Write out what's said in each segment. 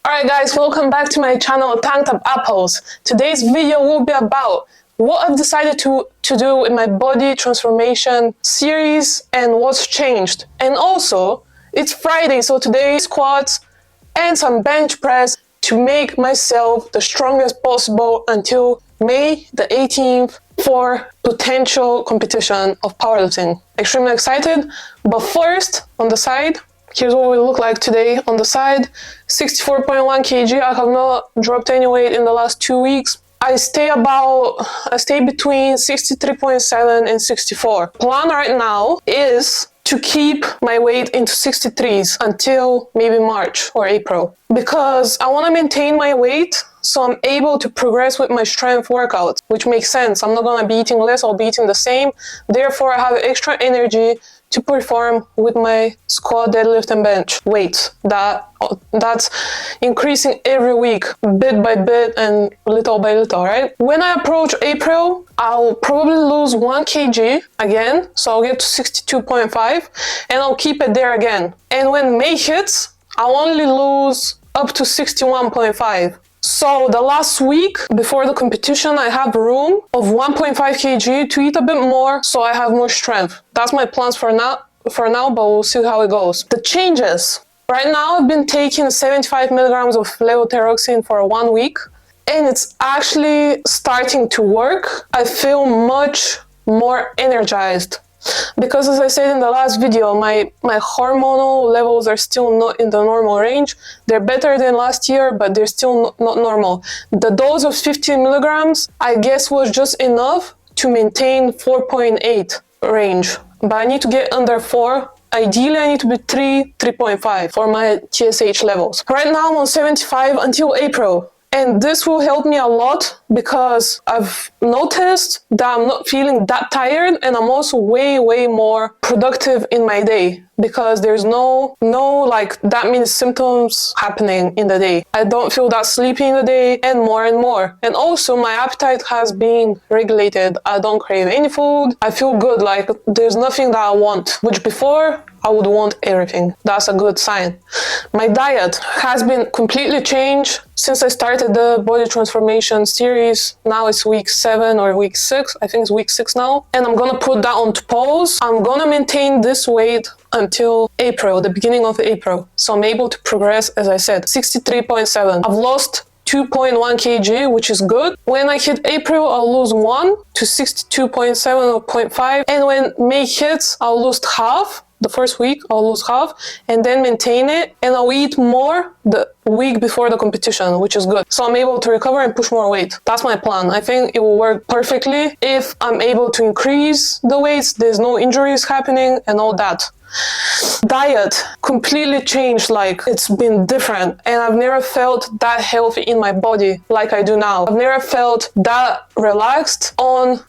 Alright guys, welcome back to my channel Tanked Up Apples. Today's video will be about what I've decided to do with my body transformation series and what's changed. And also, it's Friday, so today squats and some bench press to make myself the strongest possible until May the 18th for potential competition of powerlifting. Extremely excited, but first, on the side, here's what we look like today. On the side, 64.1 kg. I have not dropped any weight in the last 2 weeks. I stay between 63.7 and 64. Plan right now is to keep my weight into 63s until maybe March or April, because I want to maintain my weight so I'm able to progress with my strength workouts, which makes sense. I'm not going to be eating less, I'll be eating the same. Therefore, I have extra energy to perform with my squat, deadlift, and bench weights. That's increasing every week, bit by bit and little by little, right? When I approach April, I'll probably lose 1 kg again, so I'll get to 62.5, and I'll keep it there again. And when May hits, I'll only lose up to 61.5. So the last week before the competition, I have room of 1.5 kg to eat a bit more, so I have more strength. That's my plans for now, but we'll see how it goes. The changes. Right now, I've been taking 75 milligrams of levothyroxine for 1 week, and it's actually starting to work. I feel much more energized. Because as I said in the last video, my hormonal levels are still not in the normal range. They're better than last year, but they're still not normal. The dose of 15 milligrams, I guess, was just enough to maintain 4.8 range. But I need to get under 4. Ideally, I need to be 3.5 for my TSH levels. Right now, I'm on 75 until April. And this will help me a lot because I've noticed that I'm not feeling that tired, and I'm also way more productive in my day because there's no like that many symptoms happening in the day. I don't feel that sleepy in the day, and more. And also my appetite has been regulated. I don't crave any food. I feel good, like there's nothing that I want, which before I would want everything. That's a good sign. My diet has been completely changed since I started the body transformation series. Now it's week 7 or week 6. I think it's week 6 now. And I'm gonna put that on pause. I'm gonna maintain this weight until April, the beginning of April. So I'm able to progress, as I said, 63.7. I've lost 2.1 kg, which is good. When I hit April, I'll lose 1 to 62.7 or 0.5. And when May hits, I'll lose half. The first week, I'll lose half and then maintain it, and I'll eat more the week before the competition, which is good. So I'm able to recover and push more weight. That's my plan. I think it will work perfectly if I'm able to increase the weights, there's no injuries happening and all that. Diet completely changed, like it's been different, and I've never felt that healthy in my body like I do now. I've never felt that relaxed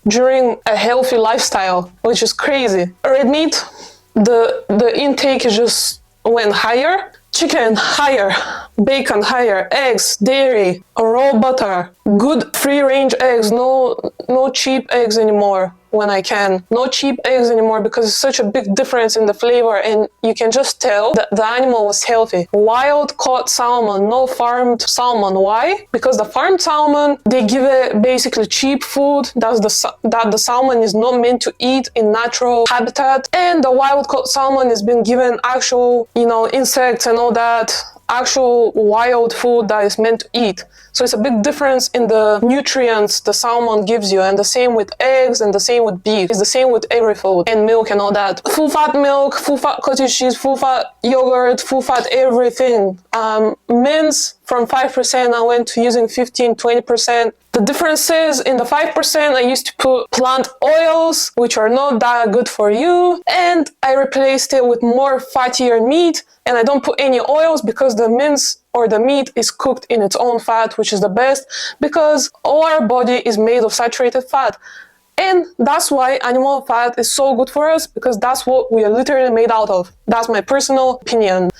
during a healthy lifestyle, which is crazy. Red meat, the intake just went higher. Chicken higher, bacon higher, eggs, dairy, raw butter, good free-range eggs, no cheap eggs anymore when I can. No cheap eggs anymore because it's such a big difference in the flavor, and you can just tell that the animal was healthy. Wild caught salmon, no farmed salmon. Why? Because the farmed salmon, they give it basically cheap food that the salmon is not meant to eat in natural habitat, and the wild caught salmon has been given actual, insects and all that, actual wild food that is meant to eat. So it's a big difference in the nutrients the salmon gives you, and the same with eggs, and the same with beef. It's the same with every food, and milk and all that. Full fat milk, full fat cottage cheese, full fat yogurt, full fat everything. Mince from 5%, I went to using 15-20%. The difference is in the 5%, I used to put plant oils, which are not that good for you, and I replaced it with more fattier meat, and I don't put any oils because the mince or the meat is cooked in its own fat, which is the best, because all our body is made of saturated fat. And that's why animal fat is so good for us, because that's what we are literally made out of. That's my personal opinion,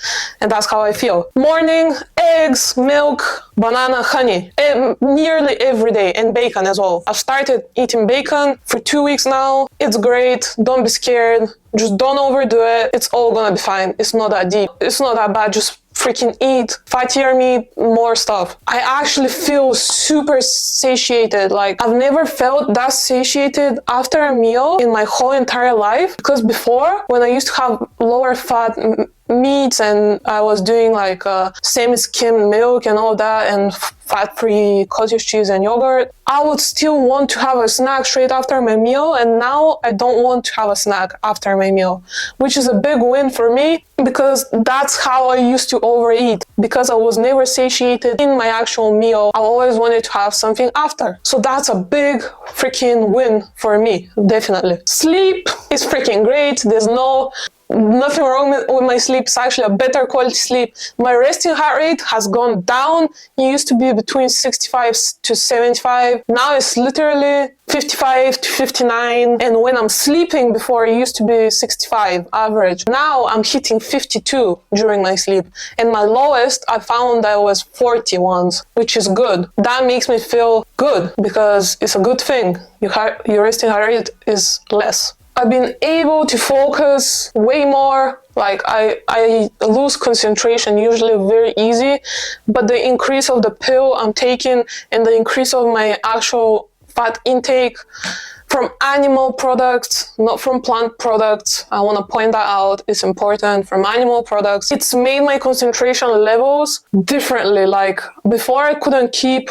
and that's how I feel. Morning, eggs, milk, banana, honey, nearly every day, and bacon as well. I've started eating bacon for 2 weeks now. It's great. Don't be scared. Just don't overdo it. It's all gonna be fine. It's not that deep. It's not that bad. Just freaking eat fattier meat, more stuff. I actually feel super satiated. Like, I've never felt that satiated after a meal in my whole entire life, because before, when I used to have lower fat meats and I was doing like semi-skimmed milk and all that, and fat-free cottage cheese and yogurt, I would still want to have a snack straight after my meal, and now I don't want to have a snack after my meal, which is a big win for me, because that's how I used to overeat. Because I was never satiated in my actual meal, I always wanted to have something after. So that's a big freaking win for me, definitely. Sleep is freaking great. There's nothing wrong with my sleep. It's actually a better quality sleep. My resting heart rate has gone down. It used to be between 65 to 75. Now it's literally 55 to 59. And when I'm sleeping, before it used to be 65 average. Now I'm hitting 52 during my sleep. And my lowest, I found that was 40 once, which is good. That makes me feel good, because it's a good thing. Your resting heart rate is less. I've been able to focus way more. Like, I lose concentration usually very easy, but the increase of the pill I'm taking and the increase of my actual fat intake from animal products, not from plant products, I want to point that out, it's important, from animal products, it's made my concentration levels differently. Like, before I couldn't keep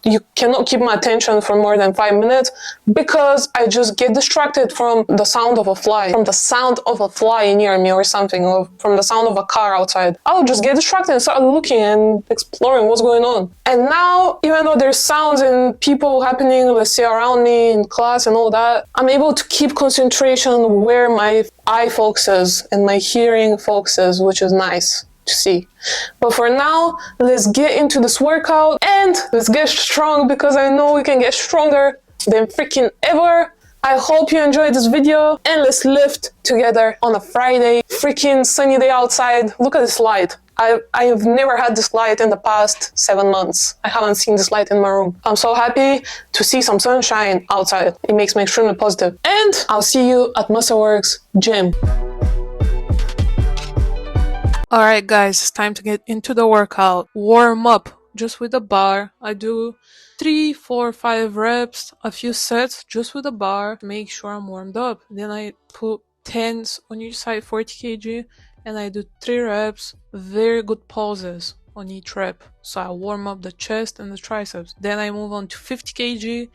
you cannot keep my attention for more than 5 minutes, because I just get distracted from the sound of a fly, near me or something, or from the sound of a car outside. I'll just get distracted and start looking and exploring what's going on. And now, even though there's sounds and people happening, let's say around me in class and all that, I'm able to keep concentration where my eye focuses and my hearing focuses, which is nice to see. But for now, let's get into this workout and let's get strong, because I know we can get stronger than freaking ever. I hope you enjoyed this video, and let's lift together on a Friday, freaking sunny day outside. Look at this light. I have never had this light in the past 7 months. I haven't seen this light in my room. I'm so happy to see some sunshine outside. It makes me extremely positive. And I'll see you at Muscleworks Gym. Alright guys, it's time to get into the workout. Warm up just with the bar. I do 3, 4, 5 reps, a few sets just with the bar to make sure I'm warmed up. Then I put 10s on each side, 40 kg, and I do 3 reps, very good pauses on each rep. So I warm up the chest and the triceps. Then I move on to 50 kg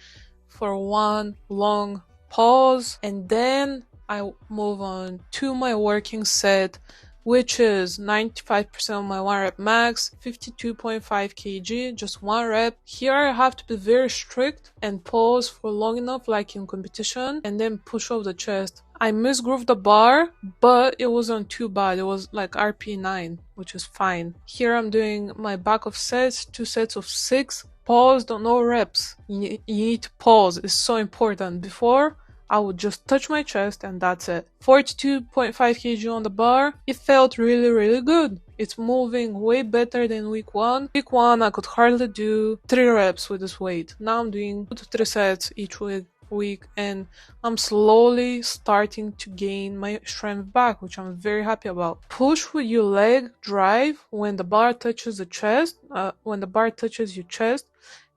for one long pause, and then I move on to my working set, which is 95% of my 1 rep max, 52.5 kg, just 1 rep. Here I have to be very strict and pause for long enough, like in competition, and then push off the chest. I misgrooved the bar, but it wasn't too bad. It was like RP 9, which is fine. Here I'm doing my back of sets, 2 sets of 6. Pause, don't know reps. You need to pause, it's so important. Before, I would just touch my chest and that's it. 42.5 kg on the bar. It felt really good. It's moving way better than week 1. Week 1 I could hardly do 3 reps with this weight. Now I'm doing 2 to 3 sets each week, and I'm slowly starting to gain my strength back, which I'm very happy about. Push with your leg drive when the bar touches the chest, your chest.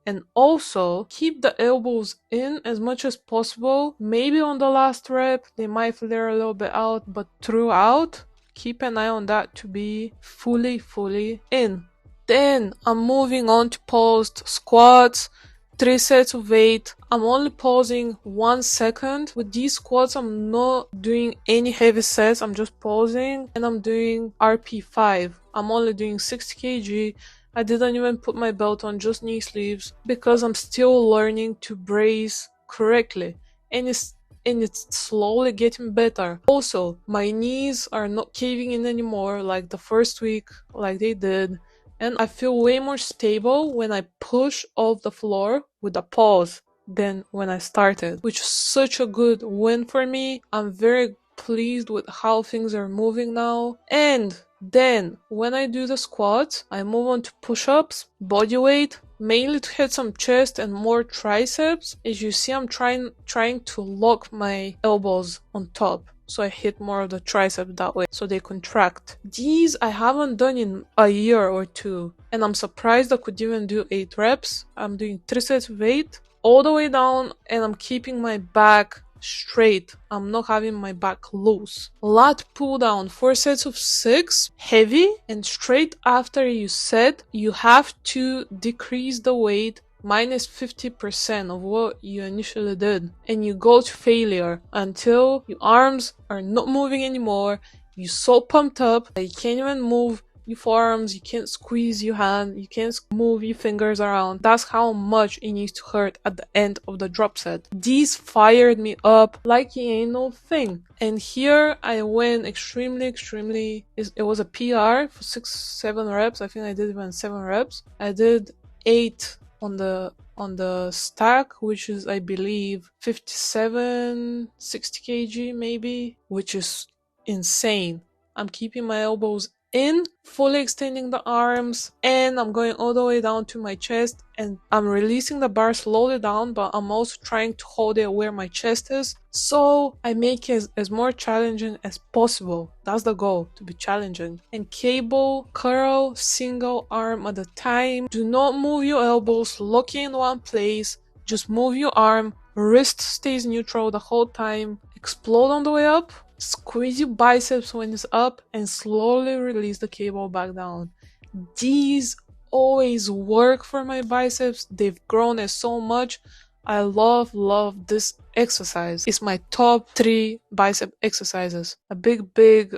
And also keep the elbows in as much as possible. Maybe on the last rep they might flare a little bit out, but throughout keep an eye on that to be fully in. Then I'm moving on to paused squats, 3 sets of 8. I'm only pausing 1 second. With these squats I'm not doing any heavy sets, I'm just pausing, and I'm doing RP5. I'm only doing 60 kg. I didn't even put my belt on, just knee sleeves, because I'm still learning to brace correctly, and it's slowly getting better. Also, my knees are not caving in anymore like the first week like they did, and I feel way more stable when I push off the floor with a pause than when I started, which is such a good win for me. I'm very pleased with how things are moving now. And then, when I do the squats, I move on to push-ups, body weight, mainly to hit some chest and more triceps. As you see, I'm trying to lock my elbows on top. so I hit more of the tricep that way, so they contract. These I haven't done in a year or two, and I'm surprised I could even do 8 reps. I'm doing 3 sets of 8 all the way down, and I'm keeping my back straight. I'm not having my back loose. Lat pull down, 4 sets of 6, heavy, and straight after you set, you have to decrease the weight minus 50% of what you initially did, and you go to failure until your arms are not moving anymore. You're so pumped up that you can't even move your forearms, you can't squeeze your hand, you can't move your fingers around. That's how much it needs to hurt at the end of the drop set. These fired me up like it ain't no thing. And here I went extremely, it was a PR for 6-7 reps. I think I did even 7 reps. I did 8 on the stack, which is, I believe, 57, 60 kg maybe, which is insane. I'm keeping my elbows in, fully extending the arms, and I'm going all the way down to my chest, and I'm releasing the bar slowly down, but I'm also trying to hold it where my chest is, so I make it as more challenging as possible. That's the goal, to be challenging. And cable curl, single arm at a time. Do not move your elbows, lock in one place, just move your arm, wrist stays neutral the whole time, explode on the way up, squeeze your biceps when it's up, and slowly release the cable back down. These always work for my biceps. They've grown it so much. I love this exercise. It's my top 3 bicep exercises. A big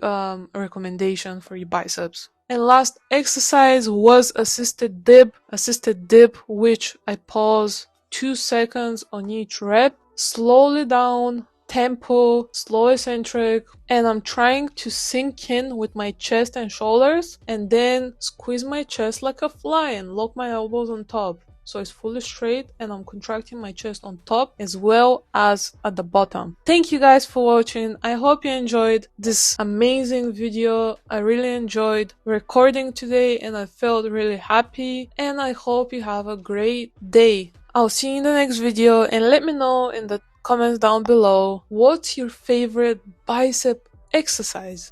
recommendation for your biceps. And last exercise was assisted dip. Assisted dip, which I pause 2 seconds on each rep, slowly down, tempo, slow eccentric, and I'm trying to sink in with my chest and shoulders, and then squeeze my chest like a fly and lock my elbows on top. So it's fully straight, and I'm contracting my chest on top as well as at the bottom. Thank you guys for watching. I hope you enjoyed this amazing video. I really enjoyed recording today, and I felt really happy, and I hope you have a great day. I'll see you in the next video, and let me know in the comments down below what's your favorite bicep exercise.